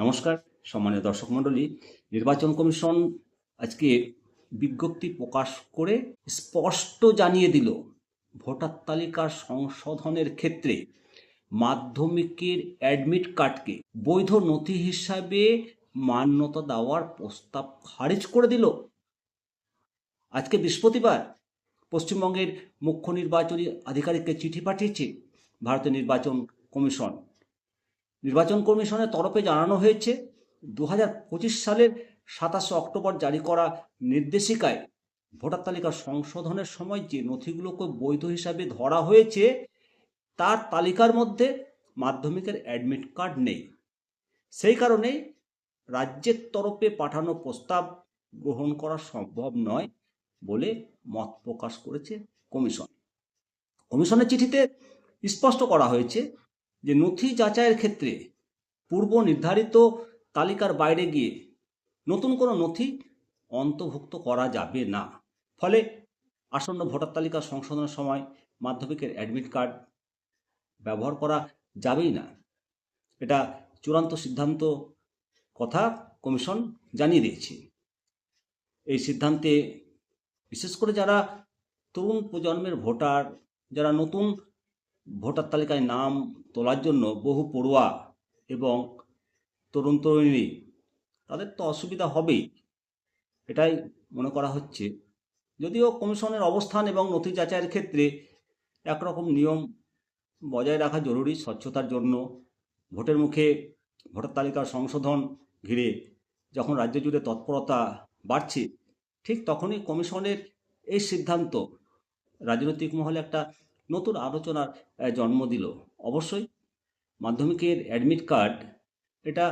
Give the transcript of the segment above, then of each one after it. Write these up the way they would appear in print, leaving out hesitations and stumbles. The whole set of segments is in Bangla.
নমস্কার সম্মানীয় দর্শক মণ্ডলী। নির্বাচন কমিশন আজকে বিজ্ঞপ্তি প্রকাশ করে স্পষ্ট জানিয়ে দিল ভোটার তালিকা সংশোধনের ক্ষেত্রে মাধ্যমিকের অ্যাডমিট কার্ডকে বৈধ নথি হিসাবে মান্যতা দেওয়ার প্রস্তাব খারিজ করে দিল। আজকে বৃহস্পতিবার পশ্চিমবঙ্গের মুখ্য নির্বাচনী আধিকারিককে চিঠি পাঠিয়েছে ভারতের নির্বাচন কমিশন। নির্বাচন কমিশনের তরফে জানানো হয়েছে 2025 সালের 27 অক্টোবর জারি করা নির্দেশিকায় ভোটার তালিকা সংশোধনের সময় যে নথিগুলোকে বৈধ হিসাবে ধরা হয়েছে তার তালিকার মধ্যে মাধ্যমিকের অ্যাডমিট কার্ড নেই। সেই কারণেই রাজ্যের তরফে পাঠানো প্রস্তাব গ্রহণ করা সম্ভব নয় বলে মত প্রকাশ করেছে কমিশন। কমিশনের চিঠিতে স্পষ্ট করা হয়েছে যে নথি যাচাইয়ের ক্ষেত্রে পূর্ব নির্ধারিত তালিকার বাইরে গিয়ে নতুন কোনো নথি অন্তর্ভুক্ত করা যাবে না। ফলে আসন্ন ভোটার তালিকা সংশোধনের সময় মাধ্যমিকের অ্যাডমিট কার্ড ব্যবহার করা যাবেই না। এটা চূড়ান্ত সিদ্ধান্ত কথা কমিশন জানিয়ে দিয়েছে। এই সিদ্ধান্তে বিশেষ করে যারা তরুণ প্রজন্মের ভোটার, যারা নতুন ভোটার তালিকায় নাম তোলার জন্য বহু পড়ুয়া এবং তরুণ তরুণী, তাদের তো অসুবিধা হবেই, এটাই মনে করা হচ্ছে। যদিও কমিশনের অবস্থান এবং নথি যাচাইয়ের ক্ষেত্রে একরকম নিয়ম বজায় রাখা জরুরি স্বচ্ছতার জন্য। ভোটের মুখে ভোটার তালিকার সংশোধন ঘিরে যখন রাজ্য জুড়ে তৎপরতা বাড়ছে, ঠিক তখনই কমিশনের এই সিদ্ধান্ত রাজনৈতিক মহলে একটা নতুন আলোচনার জন্ম দিল। অবশ্যই মাধ্যমিকের অ্যাডমিট কার্ড এটা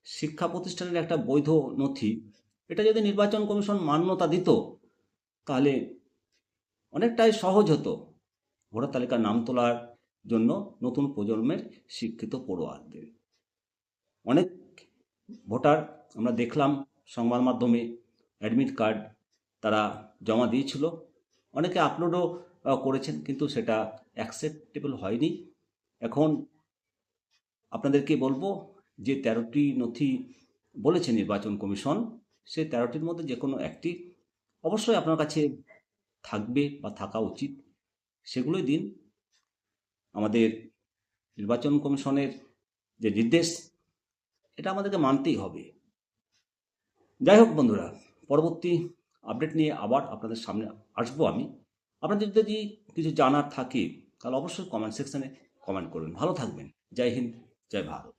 শিক্ষা প্রতিষ্ঠানের একটা বৈধ নথি। এটা যদি নির্বাচন কমিশন মান্যতা দিত তাহলে অনেকটাই সহজ হতো ভোটার তালিকার নাম তোলার জন্য নতুন প্রজন্মের শিক্ষিত পড়ুয়াদের। অনেক ভোটার আমরা দেখলাম সংবাদ মাধ্যমে অ্যাডমিট কার্ড তারা জমা দিয়েছিল, অনেকে আপলোডও করেছেন, কিন্তু সেটা অ্যাকসেপ্টেবল হয়নি। এখন আপনাদেরকে বলবো যে 13টি নথি বলেছে নির্বাচন কমিশন, সেই 13টির মধ্যে যে কোনো একটি অবশ্যই আপনার কাছে থাকবে বা থাকা উচিত, সেগুলোই দিন। আমাদের নির্বাচন কমিশনের যে নির্দেশ, এটা আমাদেরকে মানতেই হবে। যাই হোক বন্ধুরা, পরবর্তী আপডেট নিয়ে আবার আপনাদের সামনে আসবো আমি। আপনাদের যদি কিছু জানার থাকে তাহলে অবশ্যই কমেন্ট সেকশনে কমেন্ট করবেন। ভালো থাকবেন। জয় হিন্দ, জয় ভারত।